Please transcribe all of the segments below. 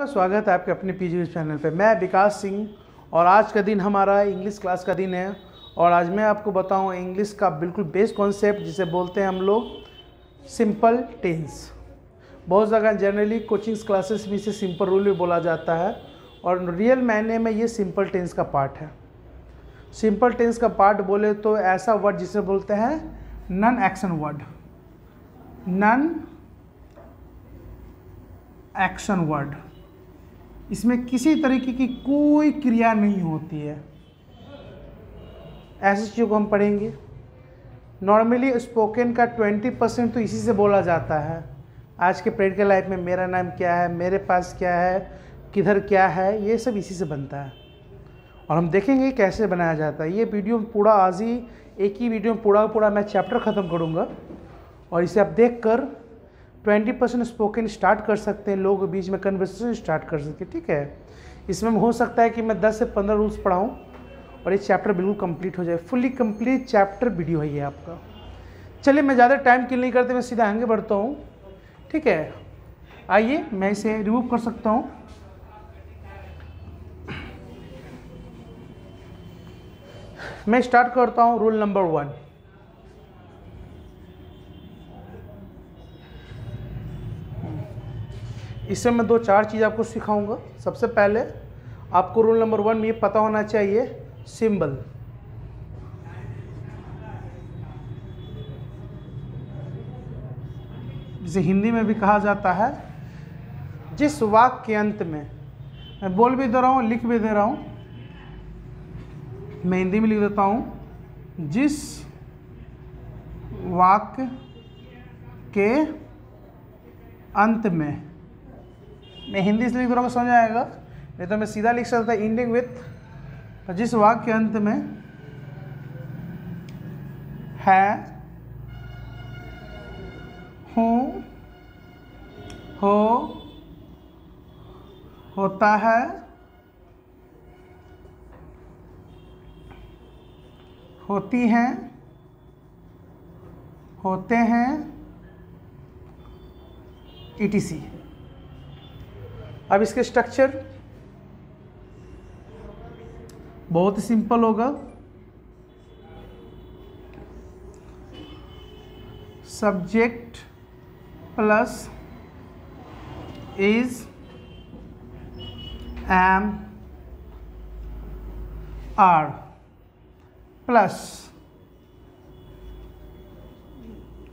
आपका स्वागत है आपके अपने पीजी चैनल पे। मैं विकास सिंह और आज का दिन हमारा इंग्लिश क्लास का दिन है और आज मैं आपको बताऊं इंग्लिश का बिल्कुल बेस कॉन्सेप्ट जिसे बोलते हैं हम लोग सिंपल टेंस। बहुत जगह जनरली कोचिंग क्लासेस में इसे सिंपल रूल भी बोला जाता है और रियल मायने में ये सिंपल टेंस का पार्ट है। सिंपल टेंस का पार्ट बोले तो ऐसा वर्ड जिसे बोलते हैं non action word, non action word. इसमें किसी तरीके की कोई क्रिया नहीं होती है। ऐसी चीज़ों को हम पढ़ेंगे। नॉर्मली स्पोकन का 20% तो इसी से बोला जाता है। आज के प्रैक्टिकल लाइफ में मेरा नाम क्या है, मेरे पास क्या है, किधर क्या है, ये सब इसी से बनता है और हम देखेंगे कैसे बनाया जाता है। ये वीडियो पूरा आज ही एक ही वीडियो में पूरा मैं चैप्टर ख़त्म करूँगा और इसे आप देखकर 20% स्पोकन स्टार्ट कर सकते हैं। लोगों के बीच में कन्वर्सेशन स्टार्ट कर सकते हैं। ठीक है, इसमें हो सकता है कि मैं 10 से 15 रूल्स पढ़ाऊँ और ये चैप्टर बिल्कुल कंप्लीट हो जाए। फुल्ली कंप्लीट चैप्टर वीडियो है ये आपका। चलिए मैं ज़्यादा टाइम किल नहीं करते, मैं सीधा आगे बढ़ता हूँ। ठीक है, आइए मैं इसे रिमूव कर सकता हूँ। मैं स्टार्ट करता हूँ रूल नंबर 1। इससे मैं 2-4 चीज़ आपको सिखाऊंगा। सबसे पहले आपको रूल नंबर 1 में ये पता होना चाहिए सिंबल। जिसे हिंदी में भी कहा जाता है जिस वाक्य के अंत में, मैं बोल भी दे रहा हूँ लिख भी दे रहा हूँ, मैं हिंदी में लिख देता हूँ, जिस वाक्य के अंत में, मैं हिंदी से लिख रहा हूँ समझ आएगा, नहीं तो मैं सीधा लिख सकता एंडिंग विथ, जिस वाक्य के अंत में है, हूँ, हो, होता है, होती हैं, होते हैं, etc। अब इसके स्ट्रक्चर बहुत ही सिंपल होगा। Subject plus is, am, are plus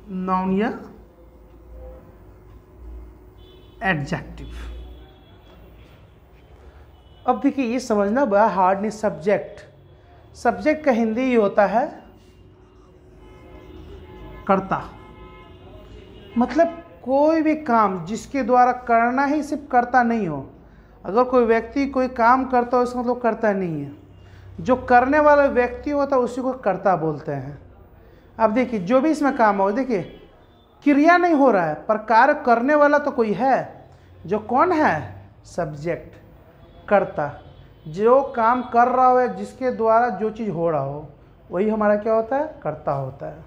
noun या एडजेक्टिव। अब देखिए ये समझना बड़ा हार्ड नहीं। सब्जेक्ट का हिंदी ही होता है कर्ता। मतलब कोई भी काम जिसके द्वारा करना ही सिर्फ कर्ता नहीं हो। अगर कोई व्यक्ति कोई काम करता हो इसका मतलब कर्ता नहीं है। जो करने वाला व्यक्ति होता है उसी को कर्ता बोलते हैं। अब देखिए जो भी इसमें काम हो, देखिए क्रिया नहीं हो रहा है पर कार्य करने वाला तो कोई है। जो कौन है? सब्जेक्ट, कर्ता। जो काम कर रहा हो, जिसके द्वारा जो चीज़ हो रहा हो, वही हमारा क्या होता है? कर्ता होता है।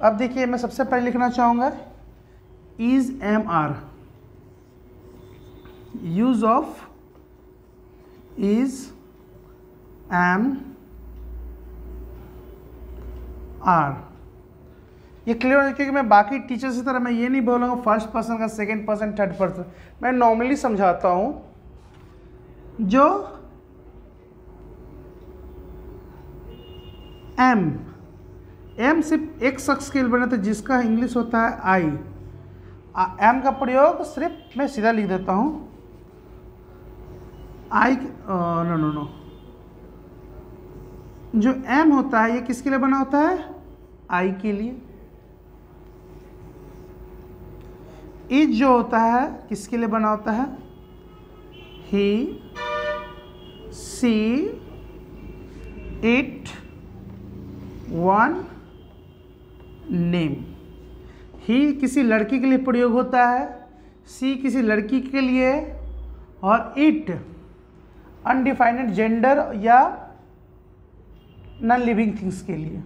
अब देखिए मैं सबसे पहले लिखना चाहूँगा is, am, are. Use of is, am, are. ये क्लियर हो, क्योंकि मैं बाकी टीचर्स की तरह मैं ये नहीं बोलूँगा फर्स्ट पर्सन का, सेकंड पर्सन, थर्ड पर्सन। मैं नॉर्मली समझाता हूँ। जो एम सिर्फ एक शख्स के लिए बना था जिसका इंग्लिश होता है आई। एम का प्रयोग सिर्फ मैं सीधा लिख देता हूँ आई। नो, जो एम होता है ये किसके लिए बना होता है? आई के लिए। इज जो होता है किसके लिए बना होता है? ही, सी, इट, वन, नेम। ही किसी लड़की के लिए प्रयोग होता है, सी किसी लड़की के लिए, और इट अनडिफाइंड जेंडर या नॉन लिविंग थिंग्स के लिए।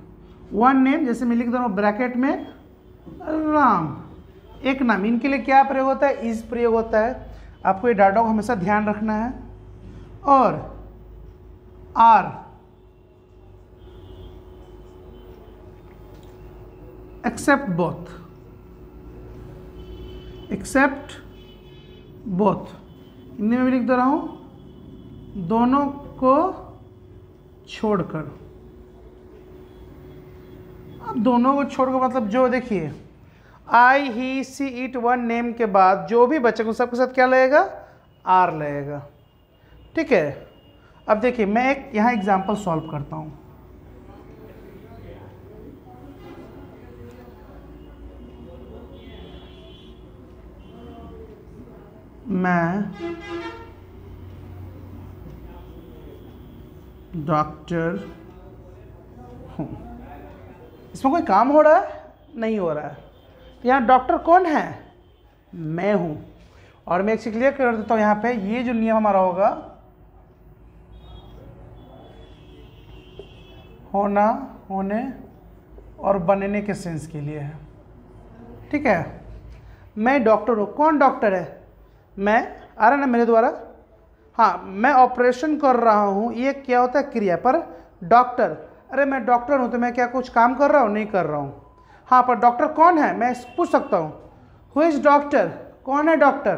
वन नेम जैसे मैं लिख दे रहा हूँ ब्रैकेट में राम, एक नाम, इनके लिए क्या प्रयोग होता है, इज प्रयोग होता है। आपको ये डाटा को हमेशा ध्यान रखना है। और are except both, except both, Hindi में भी लिख दे रहा हूं, दोनों को छोड़कर। अब दोनों को छोड़कर मतलब जो देखिए आई ही सी इट वन नेम के बाद जो भी बचेगा सबके साथ क्या लगेगा, आर लगेगा। ठीक है। अब देखिए मैं एक यहाँ एग्जांपल सॉल्व करता हूँ। मैं डॉक्टर हूँ। इसमें कोई काम हो रहा है, नहीं हो रहा है। यहाँ डॉक्टर कौन है, मैं हूँ। और मैं एक चीज क्लियर कर देता हूँ, यहाँ पे ये जो नियम हमारा होगा होना, होने और बनने के सेंस के लिए है। ठीक है। मैं डॉक्टर हूँ, कौन डॉक्टर है, मैं, आ रहा ना मेरे द्वारा, हाँ मैं ऑपरेशन कर रहा हूँ, ये क्या होता है क्रिया। पर डॉक्टर, अरे मैं डॉक्टर हूँ तो मैं क्या कुछ काम कर रहा हूँ, नहीं कर रहा हूँ। हाँ पर डॉक्टर कौन है, मैं पूछ सकता हूँ हु इज़ डॉक्टर, कौन है डॉक्टर,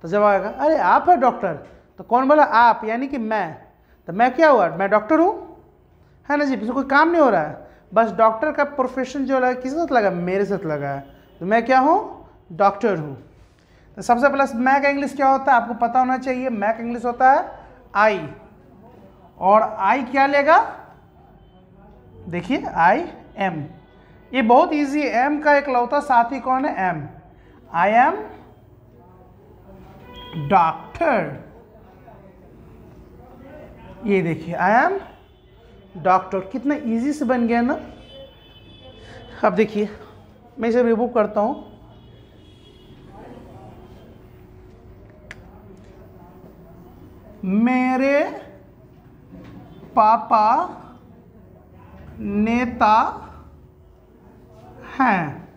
तो जवाब आएगा अरे आप है डॉक्टर। तो कौन बोला, आप, यानी कि मैं। तो मैं क्या हुआ, मैं डॉक्टर हूँ, है ना जी। इसमें कोई काम नहीं हो रहा है, बस डॉक्टर का प्रोफेशन जो लगा किसके साथ लगा, मेरे साथ लगा है। तो मैं क्या हूँ, डॉक्टर हूँ। तो सबसे पहले मैं का इंग्लिश क्या होता है आपको पता होना चाहिए। मैं का इंग्लिश होता है आई, और आई क्या लेगा, देखिए आई एम, ये बहुत इजी है। एम का इकलौता साथी कौन है, एम। आई एम डॉक्टर, ये देखिए आई एम डॉक्टर, कितना इजी से बन गया ना। अब देखिए मैं इसे रिमूव करता हूं। मेरे पापा नेता हैं,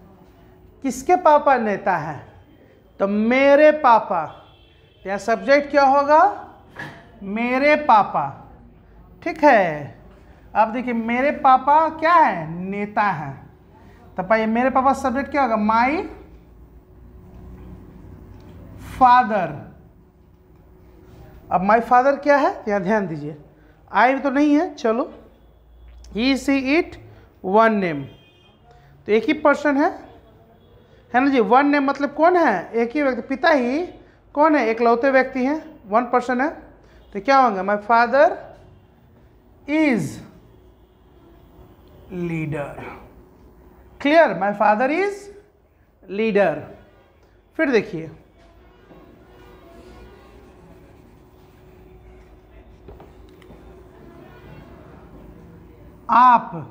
किसके पापा नेता हैं, तो मेरे पापा। यहाँ सब्जेक्ट क्या होगा, मेरे पापा। ठीक है। अब देखिए मेरे पापा क्या है, नेता हैं, तो पाइए मेरे पापा सब्जेक्ट क्या होगा, माई फादर। अब माई फादर क्या है, यहाँ ध्यान दीजिए, आई तो नहीं है, चलो ही सी इट वन नेम, तो एक ही पर्सन है ना जी। वन नेम मतलब कौन है, एक ही व्यक्ति, पिता ही कौन है, एकलौते व्यक्ति हैं, वन पर्सन है। तो क्या होगा, my father is leader. Clear, my father is leader. फिर देखिए आप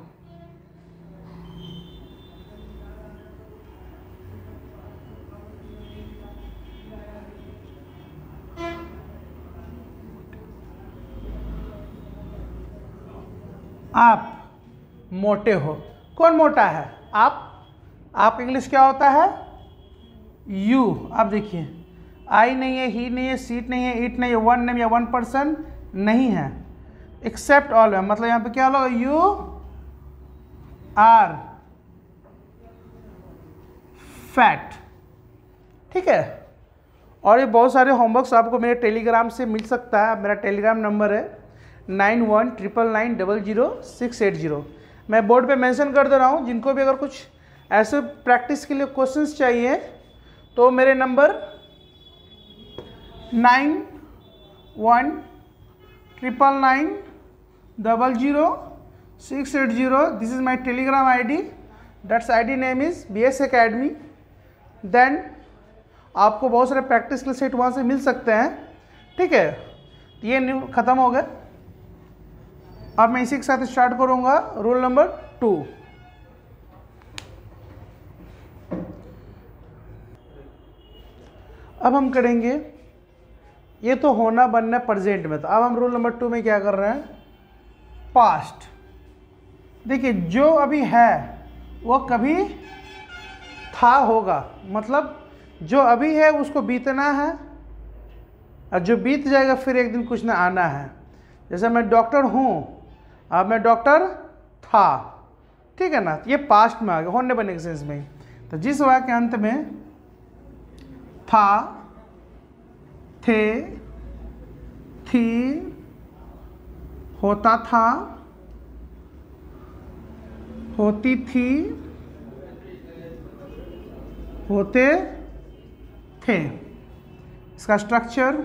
मोटे हो, कौन मोटा है, आप इंग्लिश क्या होता है, यू। अब देखिए आई नहीं है, ही नहीं है, सीट नहीं है, इट नहीं है, वन नेम या वन पर्सन नहीं है, एक्सेप्ट ऑल है, मतलब यहाँ पे क्या होगा, यू आर फैट। ठीक है। और ये बहुत सारे होमवर्क्स आपको मेरे टेलीग्राम से मिल सकता है। मेरा टेलीग्राम नंबर है 9199900680। मैं बोर्ड पे मेंशन कर दे रहा हूँ। जिनको भी अगर कुछ ऐसे प्रैक्टिस के लिए क्वेश्चंस चाहिए तो मेरे number 9199900680, this is my Telegram ID। That's ID name is BS Academy। Then आपको बहुत सारे प्रैक्टिस के सेट वहाँ से मिल सकते हैं। ठीक है। ये न्यू ख़त्म हो गया। अब मैं इसी के साथ स्टार्ट करूँगा रूल नंबर 2। अब हम करेंगे, ये तो होना बनना प्रेजेंट में, तो अब हम रूल नंबर 2 में क्या कर रहे हैं, पास्ट। देखिए जो अभी है वो कभी था होगा, मतलब जो अभी है उसको बीतना है, और जो बीत जाएगा फिर एक दिन कुछ ना आना है। जैसे मैं डॉक्टर हूँ, अब मैं डॉक्टर था, ठीक है ना, ये पास्ट में आ गया, होने बनने के सेंस में। तो जिस वाक्य के अंत में था, थे, थी, होता था, होती थी, होते थे, इसका structure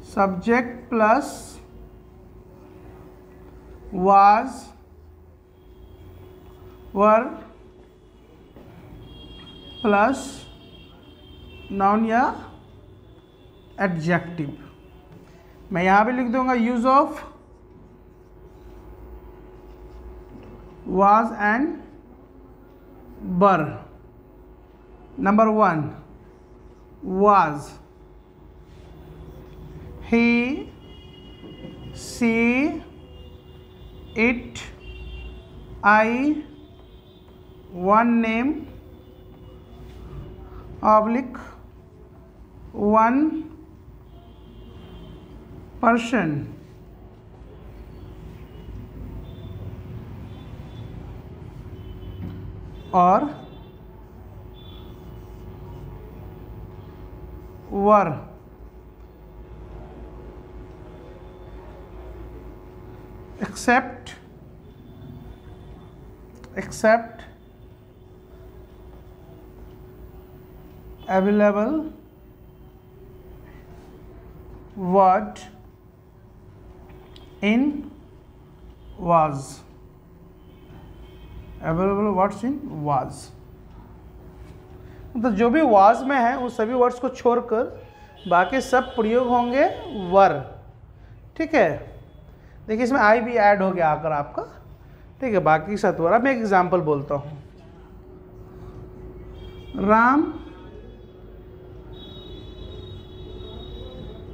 subject plus was, were plus noun या एडजेक्टिव। मैं यहाँ भी लिख दूंगा use of was and were. Number 1 was, he, she, it, I, one name, oblique, one person, और were, except, available, what, in, was, available what's in was। मतलब जो भी was में है उस सभी वर्ड्स को छोड़कर बाकी सब प्रयोग होंगे वर, ठीक है। देखिए इसमें आई भी ऐड हो गया आकर आपका, ठीक है, बाकी सत्वर। अब मैं एक एग्जाम्पल बोलता हूँ, राम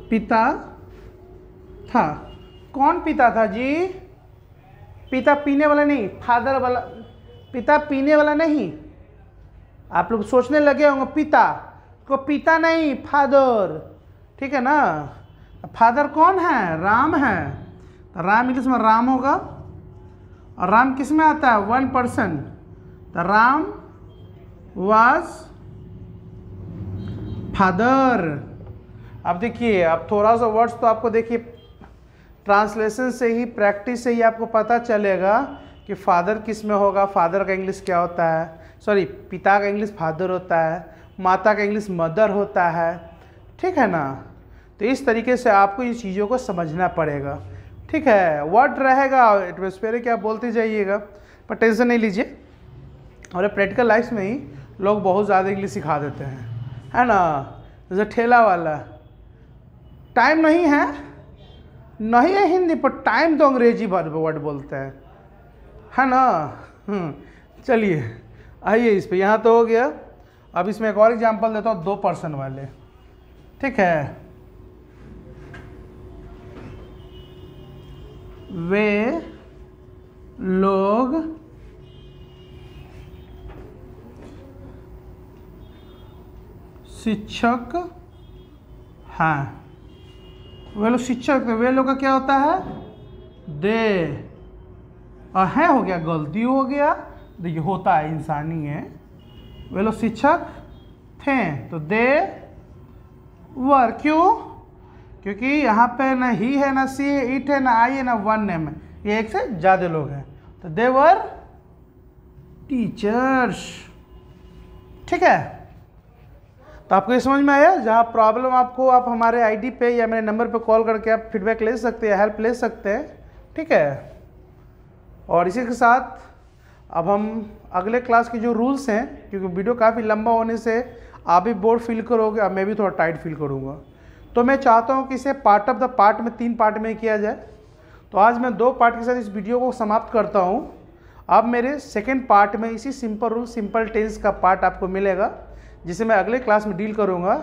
पिता था। कौन पिता था जी? पिता पीने वाला नहीं, फादर वाला, पिता पीने वाला नहीं। आप लोग सोचने लगे होंगे पिता को, पिता नहीं फादर, ठीक है ना। फादर कौन है? राम है। तो राम इंग्लिश में राम होगा, और राम किस में आता है? 1 पर्सन। तो राम वाज फादर। अब देखिए, अब थोड़ा सा वर्ड्स तो आपको देखिए ट्रांसलेशन से ही, प्रैक्टिस से ही आपको पता चलेगा कि फादर किस में होगा। फादर का इंग्लिश क्या होता है? सॉरी, पिता का इंग्लिश फादर होता है, माता का इंग्लिश मदर होता है, ठीक है ना। तो इस तरीके से आपको इन चीज़ों को समझना पड़ेगा, ठीक है। वर्ड रहेगा एटमॉस्फेयर क्या बोलते जाइएगा, पर टेंशन नहीं लीजिए। और प्रैक्टिकल लाइफ में ही लोग बहुत ज़्यादा इंग्लिश सिखा देते हैं, है ना। जैसे ठेला वाला, टाइम नहीं है, नहीं है हिंदी, पर टाइम तो अंग्रेजी वर्ड बोलते हैं, है ना। चलिए आइए इस पे, यहाँ तो हो गया। अब इसमें एक और एग्जांपल देता हूँ, 2 पर्सन वाले, ठीक है। वे लोग शिक्षक हैं। वे लोग शिक्षक, वे लोग का क्या होता है? दे, और है हो गया, गलती हो गया, देखिए होता है, इंसानी है। वे लोग शिक्षक थे, तो दे वर। क्यों? क्योंकि यहाँ पे ना ही है, ना सी है, इट है, ना आई है, ना वन नेम है, ये एक से ज़्यादा लोग हैं। तो दे वर टीचर्स, ठीक है। तो आपको ये समझ में आया? जहाँ प्रॉब्लम आपको, आप हमारे आईडी पे या मेरे नंबर पे कॉल करके आप फीडबैक ले सकते हैं, हेल्प ले सकते हैं, ठीक है। और इसी के साथ अब हम अगले क्लास के जो रूल्स हैं, क्योंकि वीडियो काफ़ी लंबा होने से आप भी बोर फील करोगे और मैं भी थोड़ा टाइट फील करूँगा, तो मैं चाहता हूँ कि इसे पार्ट ऑफ द पार्ट में 3 पार्ट में किया जाए। तो आज मैं 2 पार्ट के साथ इस वीडियो को समाप्त करता हूँ। अब मेरे सेकेंड पार्ट में इसी सिंपल रूल, सिंपल टेंस का पार्ट आपको मिलेगा, जिसे मैं अगले क्लास में डील करूँगा।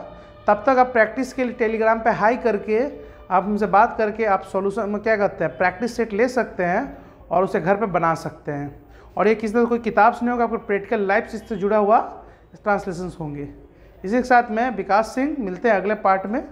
तब तक आप प्रैक्टिस के लिए टेलीग्राम पे हाई करके आप हमसे बात करके आप सॉल्यूशन में क्या करते हैं, प्रैक्टिस सेट ले सकते हैं, और उसे घर पे बना सकते हैं। और ये किसी तरह कोई किताब से नहीं होगा, आपको प्रैक्टिकल लाइफ से इससे जुड़ा हुआ ट्रांसलेशंस होंगे। इसी के साथ मैं विकास सिंह, मिलते हैं अगले पार्ट में।